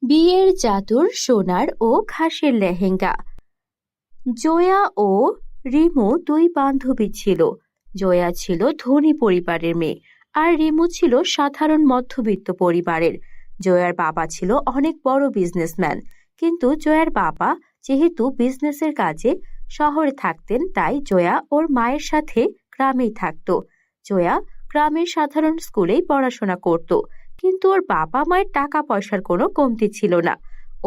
বিয়ের চাদর, সোনার ও ঘাসের লেহেঙ্গা। জয়া ও রিমু দুই বান্ধবী ছিল। জয়া ছিল ধনী পরিবারের মেয়ে, আর রিমু ছিল সাধারণ মধ্যবিত্ত পরিবারের। জয়ার বাবা ছিল অনেক বড় বিজনেসম্যান, কিন্তু জয়ার বাবা যেহেতু বিজনেসের কাজে শহরে থাকতেন, তাই জয়া ওর মায়ের সাথে গ্রামেই থাকতো। জয়া গ্রামের সাধারণ স্কুলেই পড়াশোনা করত, কিন্তু ওর বাবা মায়ের টাকা পয়সার কোনো কমতি ছিল না।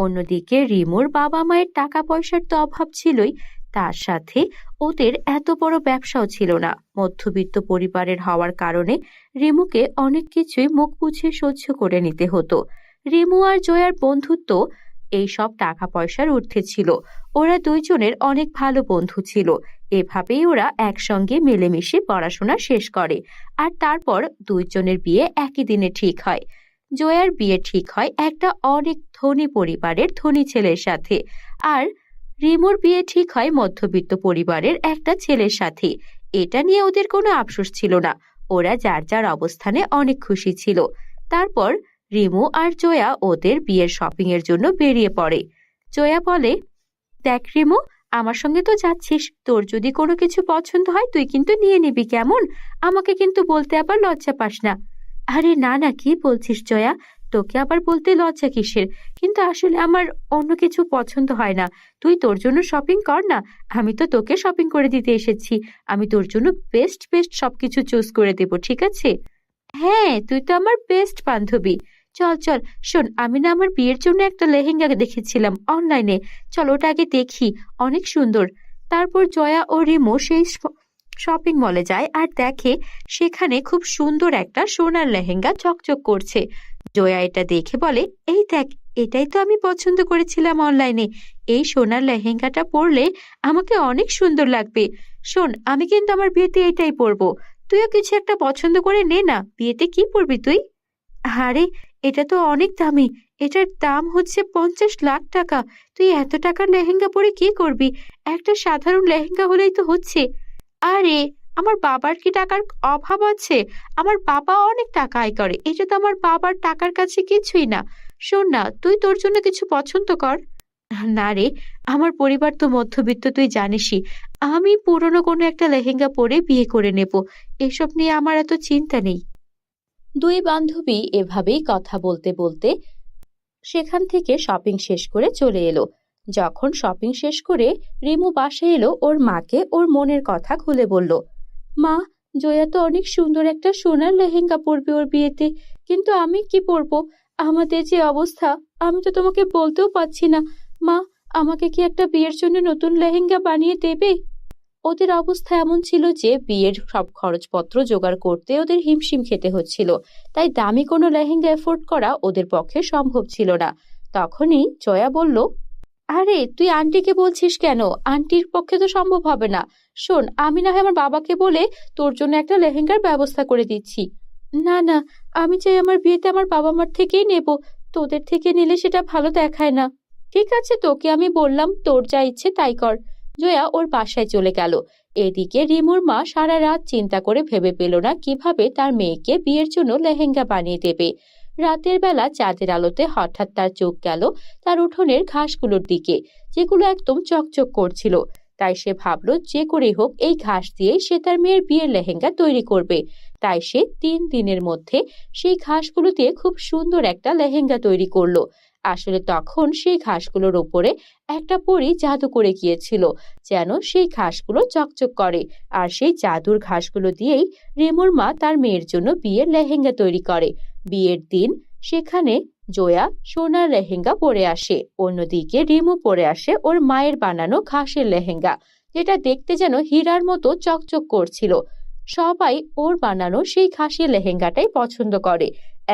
অন্যদিকে রিমুর বাবা মায়ের টাকা পয়সার তো অভাব ছিলই, তার সাথে ওদের এত বড় ব্যবসাও ছিল না। মধ্যবিত্ত পরিবারের হওয়ার কারণে রিমুকে অনেক কিছুই মুখ বুঝে সহ্য করে নিতে হতো। রিমু আর জয়ার বন্ধুত্ব এই সব টাকা পয়সার ঊর্ধ্বে ছিল। ওরা দুইজনের অনেক ভালো বন্ধু ছিল। এভাবেই ওরা একসঙ্গে মিলেমিশে পড়াশোনা শেষ করে, আর তারপর দুইজনের বিয়ে একই দিনে ঠিক হয়। জয়ার বিয়ে ঠিক হয় একটা অনেক ধনী পরিবারের ধনী ছেলের সাথে, আর রিমুর বিয়ে ঠিক হয় মধ্যবিত্ত পরিবারের একটা ছেলের সাথে। এটা নিয়ে ওদের কোনো আফসোস ছিল না। ওরা যার যার অবস্থানে অনেক খুশি ছিল। তারপর রিমু আর জয়া ওদের বিয়ের শপিং এর জন্য বেরিয়ে পড়ে। জয়া বলে, দেখ রিমু, আমার সঙ্গে তো যাচ্ছিস, তোর যদি কোনো কিছু পছন্দ হয় তুই কিন্তু নিয়ে নিবি, কেমন? আমাকে কিন্তু বলতে আবার লজ্জা পাস না। আরে না না, কি বলছিস জয়া, তোকে আবার বলতে লজ্জা কিসের? কিন্তু আসলে আমার অন্য কিছু পছন্দ হয় না। তুই তোর জন্য শপিং কর না, আমি তো তোকে শপিং করে দিতে এসেছি। আমি তোর জন্য বেস্ট বেস্ট সবকিছু চুজ করে দেব, ঠিক আছে? হ্যাঁ, তুই তো আমার বেস্ট বান্ধবী। চল চল, শোন, আমি না আমার বিয়ের জন্য একটা লেহেঙ্গা দেখেছিলাম অনলাইনে। চল ওটা আগে দেখি, অনেক সুন্দর। তারপর জয়া ও রিমু সেই শপিং মলে যায় আর দেখে সেখানে খুব সুন্দর একটা সোনার লেহেঙ্গা চকচক করছে। জয়া এটা দেখে বলে, এই দেখ, এটাই তো আমি পছন্দ করেছিলাম অনলাইনে। এই সোনার লেহেঙ্গাটা পরলে আমাকে অনেক সুন্দর লাগবে। শোন, আমি কিন্তু আমার বিয়েতে এটাই পরবো। তুইও কিছু একটা পছন্দ করে নে না, বিয়েতে কি পরবি তুই? আরে, এটা তো অনেক দামি। এটার দাম হচ্ছে 50 লাখ টাকা। তুই এত টাকার লেহেঙ্গা পরে কি করবি? একটা সাধারণ লেহেঙ্গা হলেই তো হচ্ছে। আরে, আমার বাবার কি টাকার অভাব আছে? আমার বাবা অনেক টাকা আয় করে, এটা তো আমার বাবার টাকার কাছে কিছুই না। শোন না, তুই তোর জন্য কিছু পছন্দ কর। না রে, আমার পরিবার তো মধ্যবিত্ত, তুই জানিসই। আমি পুরনো কোনো একটা লেহেঙ্গা পরে বিয়ে করে নেব। এসব নিয়ে আমার এত চিন্তা নেই। দুই বান্ধবী এভাবেই কথা বলতে বলতে সেখান থেকে শপিং শেষ করে চলে এলো। যখন শপিং শেষ করে রিমু বাসায় এলো, ওর মাকে ওর মনের কথা খুলে বলল, মা, জয়া তো অনেক সুন্দর একটা সোনার লেহেঙ্গা পরবে ওর বিয়েতে, কিন্তু আমি কি পরবো? আমাদের যে অবস্থা, আমি তো তোমাকে বলতেও পারছি না। মা, আমাকে কি একটা বিয়ের জন্য নতুন লেহেঙ্গা বানিয়ে দেবে? ওদের অবস্থা এমন ছিল যে বিয়ের সব খরচপত্র জোগাড় করতে ওদের হিমশিম খেতে হচ্ছিল, তাই দামি কোনো লেহেঙ্গা এফোর্ড করা ওদের পক্ষে সম্ভব ছিল না। তখনই জয়া বলল, আরে তুই আন্টিকে বলছিস কেন? আন্টির পক্ষে তো সম্ভব হবে না। শোন, আমি না হয় আমার বাবাকে বলে তোর জন্য একটা লেহেঙ্গার ব্যবস্থা করে দিচ্ছি। না না, আমি চাই আমার বিয়েতে আমার বাবা মার থেকেই নেব। তোদের থেকে নিলে সেটা ভালো দেখায় না। ঠিক আছে, তোকে আমি বললাম, তোর যা ইচ্ছে তাই কর। জয়া ওর বাসায় চলে গেল। এদিকে রিমুর মা সারা রাত চিন্তা করে ভেবে পেল না কিভাবে তার মেয়েকে বিয়ের জন্য লেহেঙ্গা বানিয়ে দেবে। রাতের বেলা চাঁদের আলোতে হঠাৎ তার চোখ গেল তার উঠোনের ঘাসগুলোর দিকে, যেগুলো একদম চকচক করছিল। তাই সে ভাবলো যে করেই হোক এই ঘাস দিয়ে সে তার মেয়ের বিয়ের লেহেঙ্গা তৈরি করবে। তাই সে 3 দিনের মধ্যে সেই ঘাসগুলো দিয়ে খুব সুন্দর একটা লেহেঙ্গা তৈরি করলো। আসলে তখন সেই ঘাসগুলোর উপরে একটা পরী জাদু করে গিয়েছিল, যেন সেই ঘাসগুলো চকচক করে। আর সেই জাদুর ঘাসগুলো দিয়েই রিমুর মা তার মেয়ের জন্য বিয়ের লেহেঙ্গা তৈরি করে। বিয়ের দিন সেখানে জয়া সোনার লেহেঙ্গা পরে আসে, অন্যদিকে রিমু পরে আসে ওর মায়ের বানানো ঘাসের লেহেঙ্গা, যেটা দেখতে যেন হীরার মতো চকচক করছিল। সবাই ওর বানানো সেই ঘাসের লেহেঙ্গাটাই পছন্দ করে।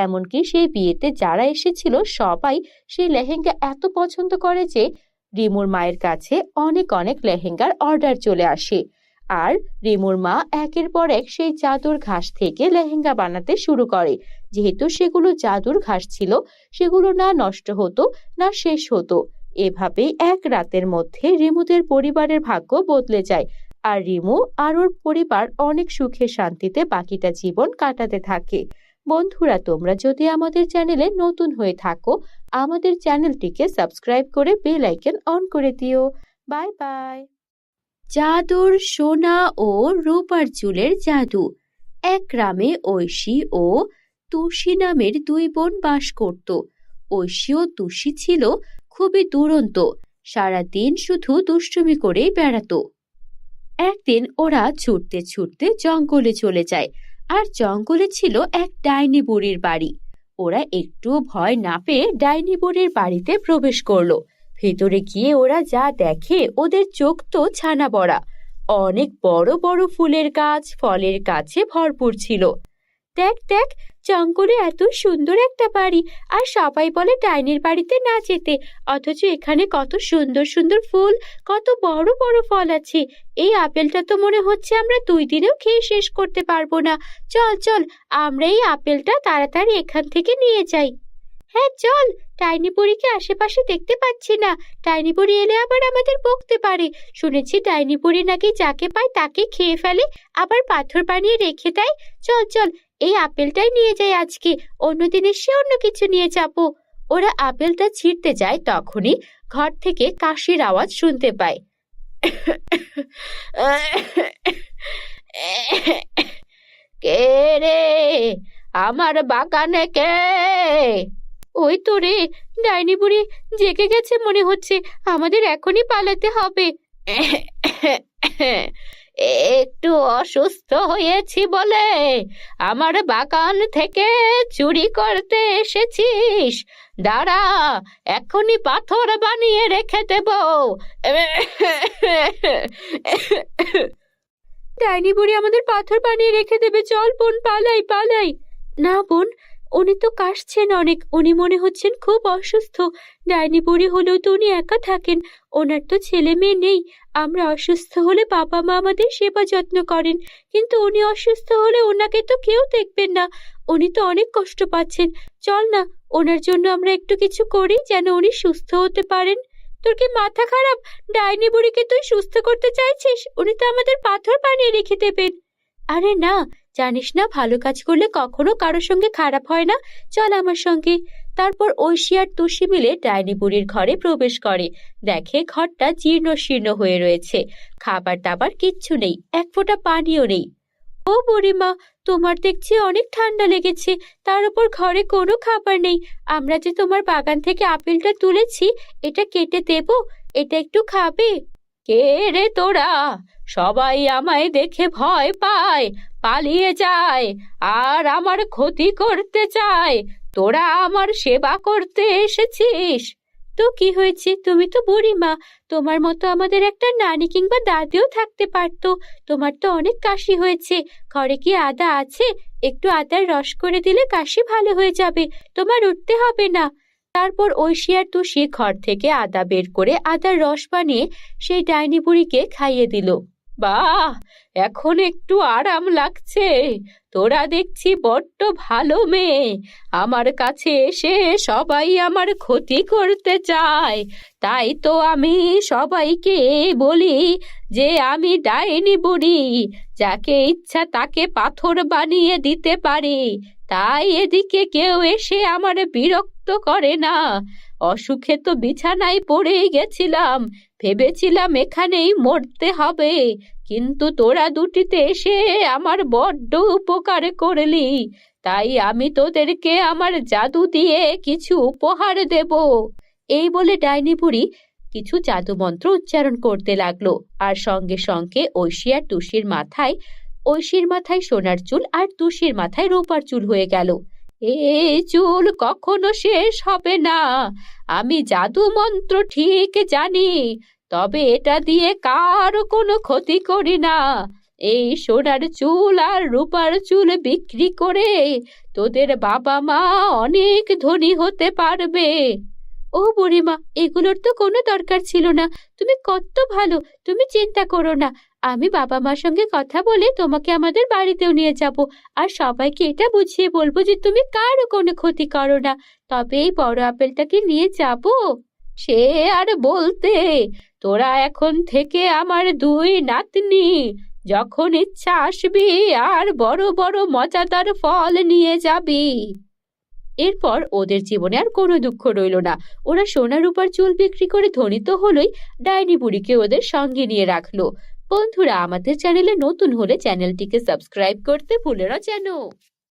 এমনকি সেই বিয়েতে যারা এসেছিল সবাই সেই লেহেঙ্গা এত পছন্দ করে যে রিমুর মায়ের কাছে অনেক অনেক লেহেঙ্গার অর্ডার চলে আসে। আর রিমুর মা একের পর এক সেই জাদুর ঘাস থেকে লেহেঙ্গা বানাতে শুরু করে। যেহেতু সেগুলো জাদুর ঘাস ছিল, সেগুলো না নষ্ট হতো না শেষ হতো। এভাবেই এক রাতের মধ্যে রিমুদের পরিবারের ভাগ্য বদলে যায়, আর রিমু আর ওর পরিবার অনেক সুখে শান্তিতে বাকিটা জীবন কাটাতে থাকে। বন্ধুরা, তোমরা যদি আমাদের চ্যানেলে নতুন হয়ে থাকো, আমাদের চ্যানেলটিকে সাবস্ক্রাইব করে বেল আইকন অন করে দিও। Bye bye. জাদুর সোনা ও রূপার চুলের জাদু। এক গ্রামে ঐশী ও তুষি নামের দুই বোন বাস করত। ঐশী ও তুষি ছিল খুবই দুরন্ত, সারাদিন শুধু দুষ্টুমি করেই বেড়াতো। একদিন ওরা ছুটতে ছুটতে জঙ্গলে চলে যায়, আর জঙ্গলে ছিল এক ডাইনি বুড়ির বাড়ি। ওরা একটুও ভয় না পেয়ে ডাইনি বুড়ির বাড়িতে প্রবেশ করলো। ভেতরে গিয়ে ওরা যা দেখে, ওদের চোখ তো ছানা বড়া। অনেক বড় বড় ফুলের গাছ, ফলের গাছে ভরপুর ছিল। দেখ দেখ, জঙ্গলে এত সুন্দর একটা বাড়ি, আর সবাই বলে ডাইনির বাড়িতে না যেতে, অথচ এখানে কত সুন্দর সুন্দর ফুল, কত বড় বড় ফল আছে। এই আপেলটা তো মনে হচ্ছে আমরা 2 দিনেও খেয়ে শেষ করতে পারবো না। চল চল, আমরা এই আপেলটা তাড়াতাড়ি এখান থেকে নিয়ে যাই। হ্যাঁ চল, ডাইনি বুড়িকে আশেপাশে দেখতে পাচ্ছি না। ডাইনি বুড়ি এলে আবার আমাদের বকতে পারে। শুনেছি ডাইনি বুড়ি নাকি যাকে পায় তাকে খেয়ে ফেলে, আবার পাথর বানিয়ে রেখে দেয়। চল চল, এই আপেলটাই নিয়ে যাই আজকে, অন্যদিন এসে অন্য কিছু নিয়ে যাবো। ওরা আপেলটা ছিঁড়তে যায়, তখনই ঘর থেকে কাশির আওয়াজ শুনতে পায়। কে রে, আমার বাগানে কে? ওই তো রে, ডাইনি বুড়ি জেগে গেছে মনে হচ্ছে, আমাদের এখনই পালাতে হবে। একটু অসুস্থ হয়েছি বলে আমার বাগান থেকে চুরি করতে এসেছিস? দাঁড়া, এখনই পাথর বানিয়ে রেখে দেব। ডাইনি বুড়ি আমাদের পাথর বানিয়ে রেখে দেবে। চল বোন, পালাই পালাই। না বোন, উনি তো কাশছেন অনেক, উনি মনে হচ্ছেন খুব অসুস্থ। ডাইনি বুড়ি হলেও তো উনি একা থাকেন, ওনার তো ছেলে মেয়ে নেই। আমরা অসুস্থ হলে বাবা মা আমাদের সেবা যত্ন করেন, কিন্তু উনি অসুস্থ হলে ওনাকে তো কেউ দেখবেন না। উনি তো অনেক কষ্ট পাচ্ছেন। চল না, ওনার জন্য আমরা একটু কিছু করি, যেন উনি সুস্থ হতে পারেন। তোর কি মাথা খারাপ? ডাইনি বুড়িকে তুই সুস্থ করতে চাইছিস? উনি তো আমাদের পাথর বানিয়ে রেখে দেবেন। আরে না, জানিস না, ভালো কাজ করলে কখনো কারোর সঙ্গে খারাপ হয় না। চল আমার সঙ্গে। তারপর ঐশী আর তুষি মিলে ডাইনি বুড়ির ঘরে প্রবেশ করে। দেখে ঘরটা জীর্ণ শীর্ণ হয়ে রয়েছে, খাবার দাবার কিচ্ছু নেই, এক ফোঁটা পানিও নেই। ও বুড়িমা, তোমার দেখছি অনেক ঠান্ডা লেগেছে, তার উপর ঘরে কোনো খাবার নেই। আমরা যে তোমার বাগান থেকে আপেলটা তুলেছি, এটা কেটে দেব, এটা একটু খাবে? কে রে তোরা? সবাই আমায় দেখে ভয় পায়, পালিয়ে যায়, আর আমার ক্ষতি করতে চায়। তোরা আমার সেবা করতে এসেছিস? তো কি হয়েছে? তুমি তো বুড়িমা, তোমার মতো আমাদের একটা নানি কিংবা দাদিও থাকতে পারতো। তোমার তো অনেক কাশি হয়েছে, ঘরে কি আদা আছে? একটু আদার রস করে দিলে কাশি ভালো হয়ে যাবে, তোমার উঠতে হবে না। তারপর ঐশী আর তুষি ঘর থেকে আদা বের করে আদার রস বানিয়ে সেই ডাইনি বুড়িকে খাইয়ে দিল। বাহ, এখন একটু আরাম লাগছে। তোরা দেখছি বড্ড ভালো মেয়ে, আমার কাছে এসে সবাই আমার ক্ষতি করতে চায়। তাই তো আমি সবাইকে বলি যে আমি ডাইনি বুড়ি, যাকে ইচ্ছা তাকে পাথর বানিয়ে দিতে পারি। তাই এদিকে কেউ এসে আমার বিরক্ত করে না। অসুখে তো বিছানায় পড়েই গেছিলাম, ভেবেছিলাম এখানেই মরতে হবে, কিন্তু তোরা দুটিতে এসে আমার বড্ড উপকার করলি। তাই আমি তোদেরকে আমার জাদু দিয়ে কিছু উপহার দেব। এই বলে ডাইনি বুড়ি কিছু জাদু মন্ত্র উচ্চারণ করতে লাগলো, আর সঙ্গে সঙ্গে ঐশীর মাথায় সোনার চুল আর তুষির মাথায় রূপার চুল হয়ে গেল। এই চুল কখনো শেষ হবে না। আমি জাদু মন্ত্র ঠিক জানি, তবে এটা দিয়ে কারো কোনো ক্ষতি করি না। এই সোনার চুল আর রূপার চুল বিক্রি করে তোদের বাবা মা অনেক ধনী হতে পারবে। ও বুড়িমা, এগুলোর তো কোনো দরকার ছিল না। তুমি কত ভালো, তুমি চিন্তা করো না। আমি বাবা মার সঙ্গে কথা বলে তোমাকে আমাদের বাড়িতেও নিয়ে যাব, আর সবাইকে এটা বুঝিয়ে বলবো যে তুমি কারো কোনো ক্ষতি করো না। তবে এই বড় আপেলটাকে নিয়ে যাব। সে আর বলতে, তোরা এখন থেকে আমার 2 নাতনি, যখন ইচ্ছা আসবি আর বড় বড় মজাদার ফল নিয়ে যাবি। এরপর ওদের জীবনে আর কোনো দুঃখ রইল না। ওরা সোনা রূপার চুল বিক্রি করে ধনী তো হলোই, ডাইনি বুড়িকে ওদের সঙ্গে নিয়ে রাখলো। বন্ধুরা, আমাদের চ্যানেলে নতুন হলে চ্যানেলটিকে সাবস্ক্রাইব করতে ভুলো না যেন।